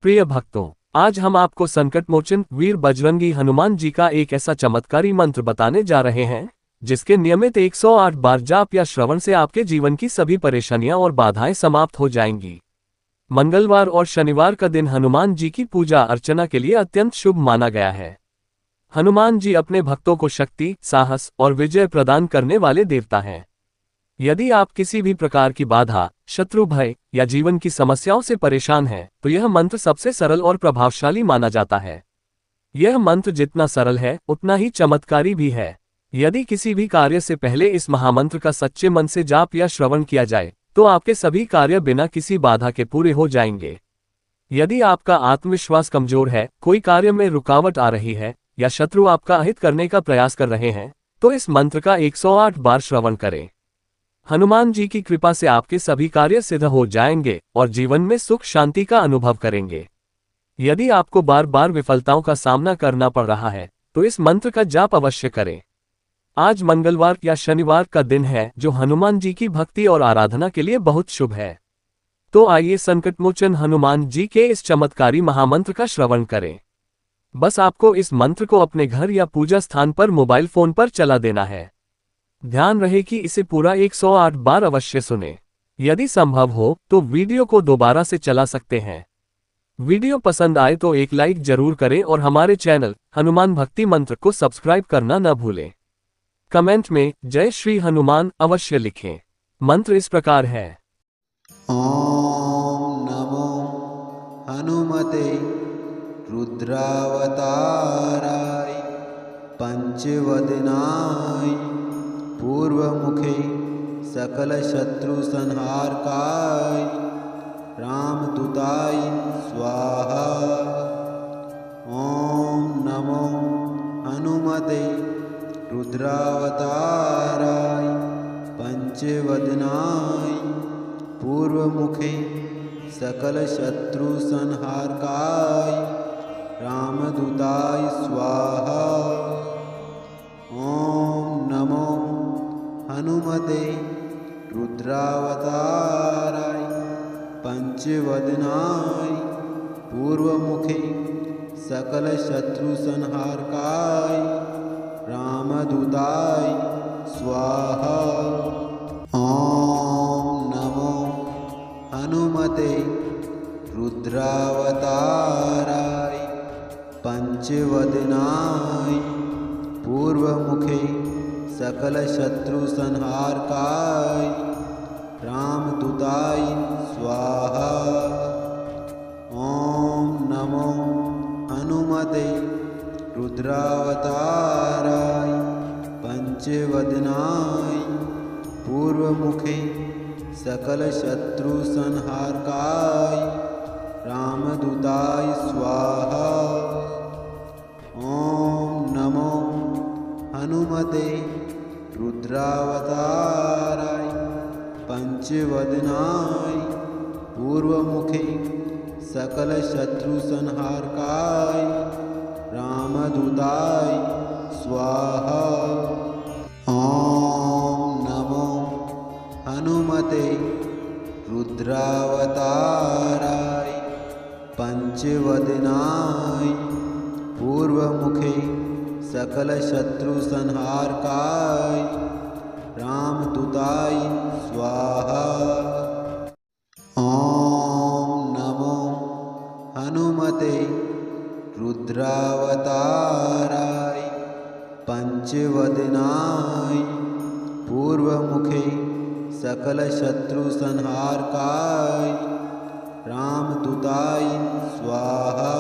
प्रिय भक्तों, आज हम आपको संकट मोचन वीर बजरंगी हनुमान जी का एक ऐसा चमत्कारी मंत्र बताने जा रहे हैं जिसके नियमित 108 बार जाप या श्रवण से आपके जीवन की सभी परेशानियां और बाधाएं समाप्त हो जाएंगी। मंगलवार और शनिवार का दिन हनुमान जी की पूजा अर्चना के लिए अत्यंत शुभ माना गया है। हनुमान जी अपने भक्तों को शक्ति, साहस और विजय प्रदान करने वाले देवता हैं। यदि आप किसी भी प्रकार की बाधा, शत्रु भय या जीवन की समस्याओं से परेशान हैं, तो यह मंत्र सबसे सरल और प्रभावशाली माना जाता है। यह मंत्र जितना सरल है, उतना ही चमत्कारी भी है। यदि किसी भी कार्य से पहले इस महामंत्र का सच्चे मन से जाप या श्रवण किया जाए, तो आपके सभी कार्य बिना किसी बाधा के पूरे हो जाएंगे। यदि आपका आत्मविश्वास कमजोर है, कोई कार्य में रुकावट आ रही है, या शत्रु आपका अहित करने का प्रयास कर रहे हैं, तो इस मंत्र का 108 बार श्रवण करें। हनुमान जी की कृपा से आपके सभी कार्य सिद्ध हो जाएंगे और जीवन में सुख शांति का अनुभव करेंगे। यदि आपको बार बार विफलताओं का सामना करना पड़ रहा है, तो इस मंत्र का जाप अवश्य करें। आज मंगलवार या शनिवार का दिन है, जो हनुमान जी की भक्ति और आराधना के लिए बहुत शुभ है। तो आइए संकटमोचन हनुमान जी के इस चमत्कारी महामंत्र का श्रवण करें। बस आपको इस मंत्र को अपने घर या पूजा स्थान पर मोबाइल फोन पर चला देना है। ध्यान रहे कि इसे पूरा 108 बार अवश्य सुने। यदि संभव हो तो वीडियो को दोबारा से चला सकते हैं। वीडियो पसंद आए तो एक लाइक जरूर करें और हमारे चैनल हनुमान भक्ति मंत्र को सब्सक्राइब करना न भूलें। कमेंट में जय श्री हनुमान अवश्य लिखें। मंत्र इस प्रकार है। ओम नमो हनुमते रुद्रावताराय पंचवदनाय पूर्वमुखे सकल शत्रु संहारकाय रामदूताय स्वाहा। ओम नमो हनुमते रुद्रावताराय पंचवदनाय पूर्वमुखे सकल शत्रु संहारकाय रामदूताय स्वाहा। ओम नमो हनुमते रुद्रावताराय पंचवदनाय पूर्वमुखे सकल शत्रु संहारकाय रामदूताय स्वाहा। ओम नमो हनुमते रुद्रावताराय पंचवदनाय पूर्वमुखे सकल शत्रु संहारकाय रामदूताय स्वाहा। ओम नमो हनुमते रुद्रावताराय पंचवदनाय पूर्वमुखे सकल शत्रु संहारकाय रामदूताय स्वाहा। ओम नमो हनुमते रुद्रावताराय पंचवदनाय पूर्वमुखे सकल शत्रु संहारकाय रामदूताय स्वाहा। ओम नमो हनुमते रुद्रावताराय पंचवदनाय पूर्वमुखे सकल शत्रु संहारकाय रामदूताय स्वाहा। ओम नमो हनुमते रुद्रावताराय पंचवदनाय पूर्वमुखे सकल शत्रु संहारकाय रामदूताय स्वाहा।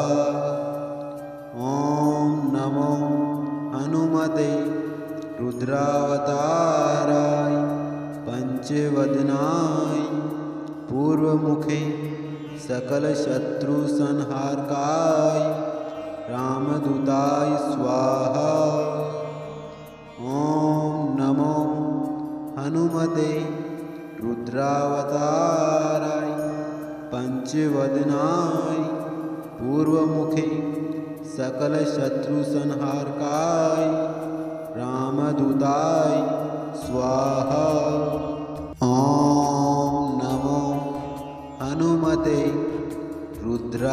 ओम नमो हनुमते रुद्रावताराय पंचवदनाय पूर्वमुखे सकल शत्रु संहारकाय रामदूताय स्वाहा। ओम नमो हनुमते रुद्रावताराय पंचवदनाय पूर्वमुखे सकल शत्रु संहारकाय रामदूताय स्वाहा। ओम नमो हनुमते रुद्रावताराय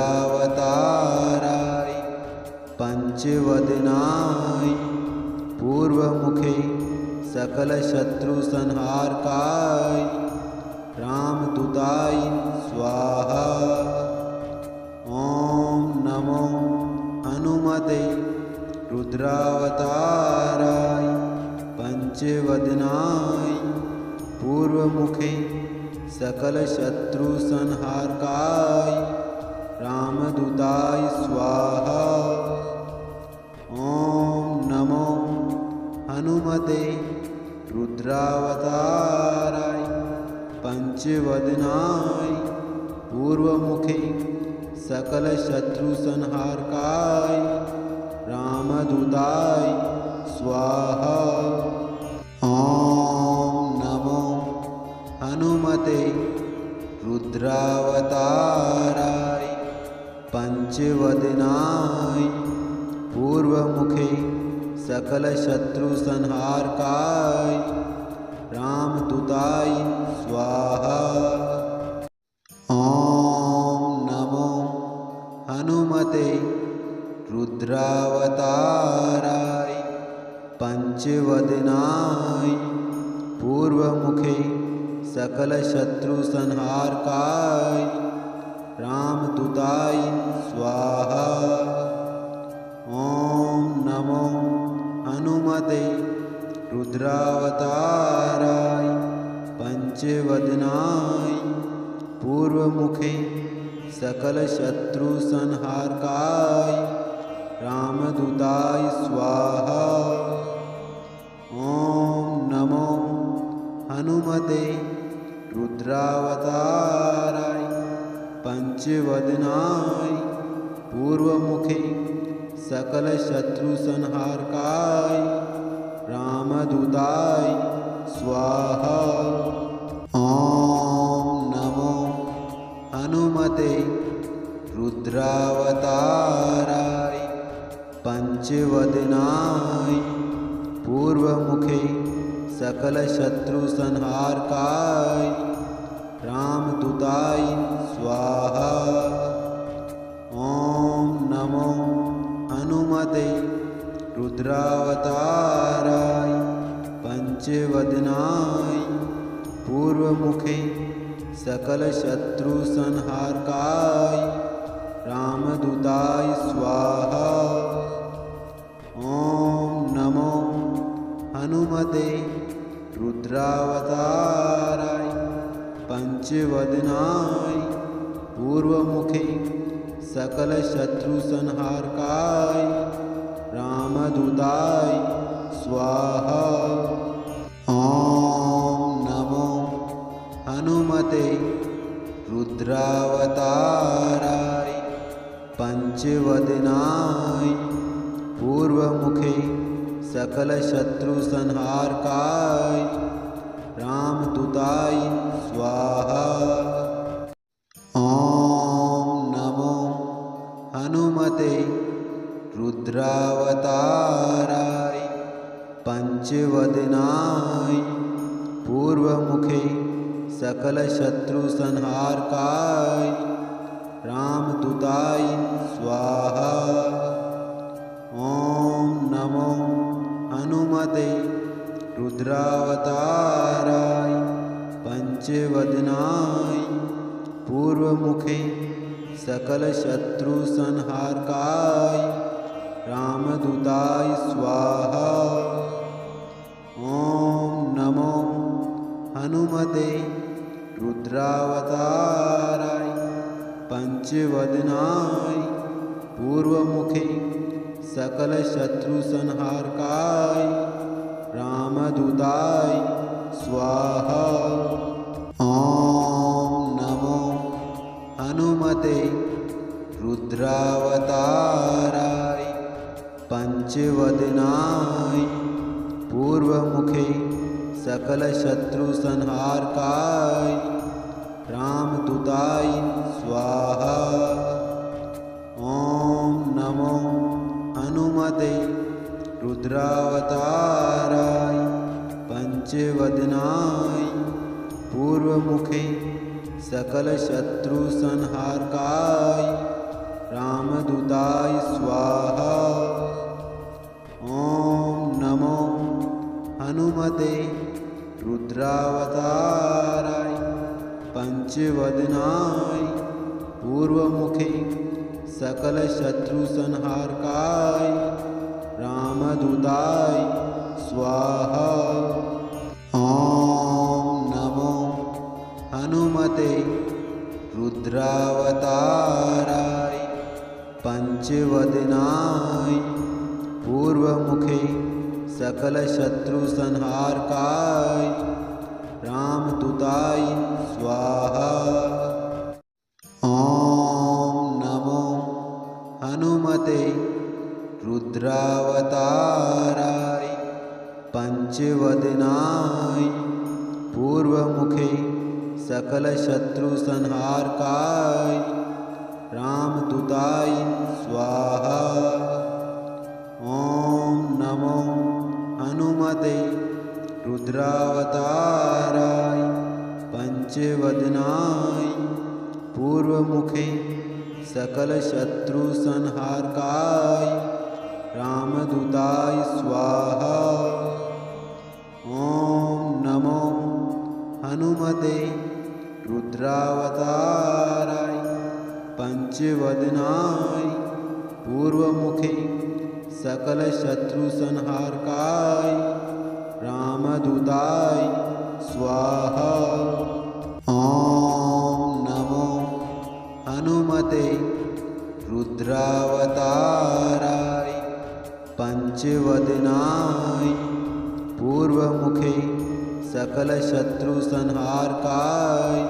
पंचवदनाय पूर्वमुखे सकलशत्रुसंहारकाय रामदूताय स्वाहा। ॐ नमो हनुमते रुद्रावताराय पंचवदनाय पूर्वमुखे सकलशत्रुसंहारकाय रामदूताय स्वाहा। ॐ नमो हनुमते रुद्रावताराय पंचवदनाय पूर्वमुखे सकलशत्रुसंहारकाय रामदूताय स्वाहा। ॐ नमो हनुमते रुद्रावताराय पंचवदनाय पूर्वमुखे सकलशत्रुसंहारकाय रामदूताय स्वाहा। ॐ नमो हनुमते रुद्रावताराय पंचवदनाय पूर्वमुखे सकलशत्रुसंहारकाय रामदूताय स्वाहा। ॐ नमो हनुमते रुद्रावताराय पंचवदनाय पूर्वमुखे सकलशत्रुसंहारकाय रामदूताय स्वाहा। ॐ नमो हनुमते रुद्रावताराय पंचवदनाय पूर्वमुखे सकलशत्रुसंहारकाय रामदूताय स्वाहा। ॐ नमो हनुमते रुद्रावताराय पंचवदनाय पूर्वमुखे सकलशत्रुसंहारकाय रामदूताय स्वाहा। ॐ नमो हनुमते रुद्रावताराय पंचवदनाय पूर्वमुखे सकलशत्रुसंहारकाय रामदूताय स्वाहा। ॐ नमो हनुमते रुद्रावताराय पंचवदनाय पूर्वमुखे सकलशत्रुसंहारकाय रामदूताय स्वाहा। ॐ नमो हनुमते रुद्रावताराय पंचवदनाय पूर्वमुखे सकलशत्रुसंहारकाय रामदूताय स्वाहा। ॐ नमो हनुमते रुद्रावताराय पंचवदनाय पूर्वमुखे सकलशत्रुसंहारकाय रामदूताय स्वाहा। ॐ नमो हनुमते रुद्रावताराय पंचवदनाय पूर्वमुखे सकलशत्रुसंहारकाय रामदूताय स्वाहा। ॐ नमो हनुमते रुद्रावताराय पंचवदनाय पूर्वमुखे सकलशत्रुसंहारकाय रामदूताय स्वाहा। ॐ नमो हनुमते रुद्रावताराय पंचवदनाय पूर्वमुखे सकलशत्रुसंहारकाय रामदूताय स्वाहा। ॐ नमो हनुमते रुद्रावताराय पंचवदनाय पूर्वमुखे सकल शत्रु संहारकाय रामदूताय स्वाहा। ओम नमो हनुमते रुद्रावताराय पंचवदनाय पूर्वमुखे सकल शत्रु संहारकाय रामदूताय स्वाहा। ओम नमो हनुमते रुद्रावताराय पंचवदनाय पूर्वमुखे सकल शत्रु संहारकाय रामदूताय स्वाहा। ओम नमो हनुमते रुद्रावताराय पंचवदनाय पूर्वमुखे सकल शत्रु संहारकाय रामदूताय स्वाहा। ओम नमो हनुमते रुद्रावताराय पंचवदनाय पूर्वमुखे सकल शत्रु संहारकाय रामदूताय स्वाहा। ओम नमो हनुमते रुद्रावताराय पंचवदनाय पूर्वमुखे सकल शत्रु संहारकाय रामदूताय स्वाहा। ओम नमो हनुमते रुद्रावताराय पंचवदनाय पूर्वमुखे सकल शत्रु संहारकाय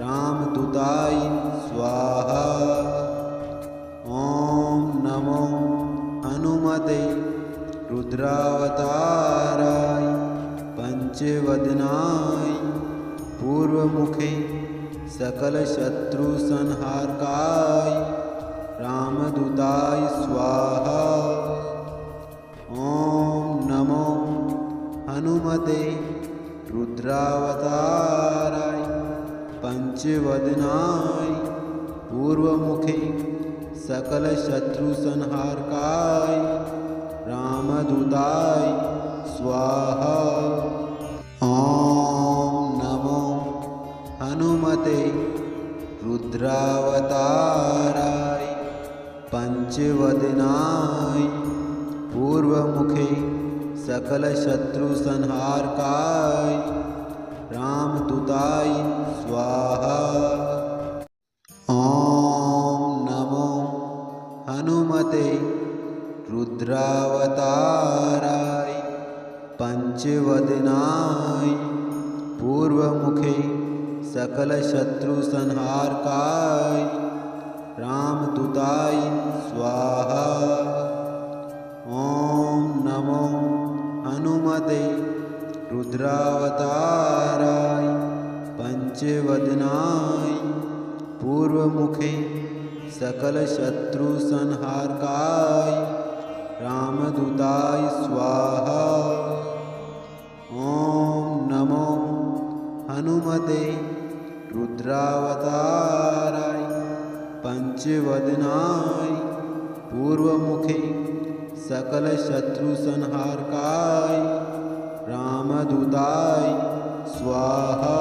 रामदूताय स्वाहा। ओम नमो हनुमते रुद्रावताराय पंचवदनाय पूर्वमुखे सकल शत्रु संहारकाय रामदूताय स्वाहा। ओम नमो हनुमते रुद्रावताराय पंचवदनाय पूर्वमुखे सकल शत्रु संहारकाय रामदूताय स्वाहा। ओम नमो हनुमते रुद्रावताराय पंचवदनाय पूर्वमुखे सकल शत्रु संहारकाय रामदूताय स्वाहा। ओम नमो हनुमते रुद्रावताराय पंचवदनाय पूर्वमुखे सकल शत्रु संहारकाय रामदूताय स्वाहा। ओम नमो हनुमते रुद्रावताराय पंचवदनाय पूर्वमुखे सकल शत्रु संहारकाय रामदूताय स्वाहा। ओम नमो हनुमते रुद्रावताराय पंचवदनाय पूर्वमुखे सकल शत्रु संहारकाय रामदूताय स्वाहा।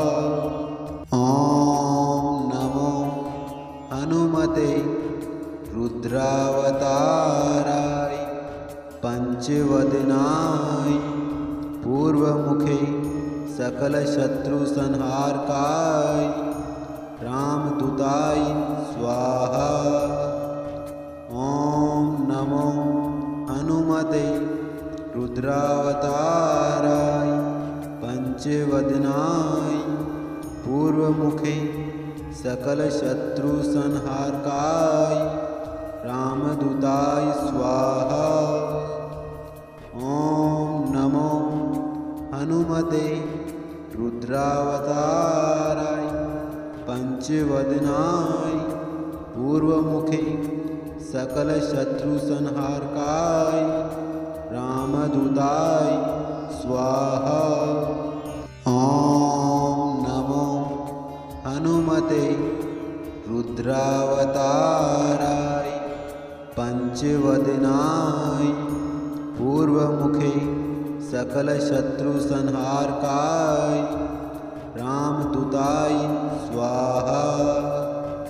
ओम नमो हनुमते रुद्रावताराय पंचवदनाय पूर्वमुखे सकल शत्रु संहारकाय रामदूताय स्वाहा। ओम नमो हनुमते रुद्रावताराय पंचवदनाय पूर्वमुखे सकल शत्रु संहारकाय रामदूताय स्वाहा। ओम नमो हनुमते रुद्रावताराय पंचवदनाय पूर्वमुखे सकल शत्रु संहारकाय रामदूताय स्वाहा। ओम नमो हनुमते रुद्रावताराय पंचवदनाय पूर्वमुखे सकल शत्रु संहारकाय रामदूताय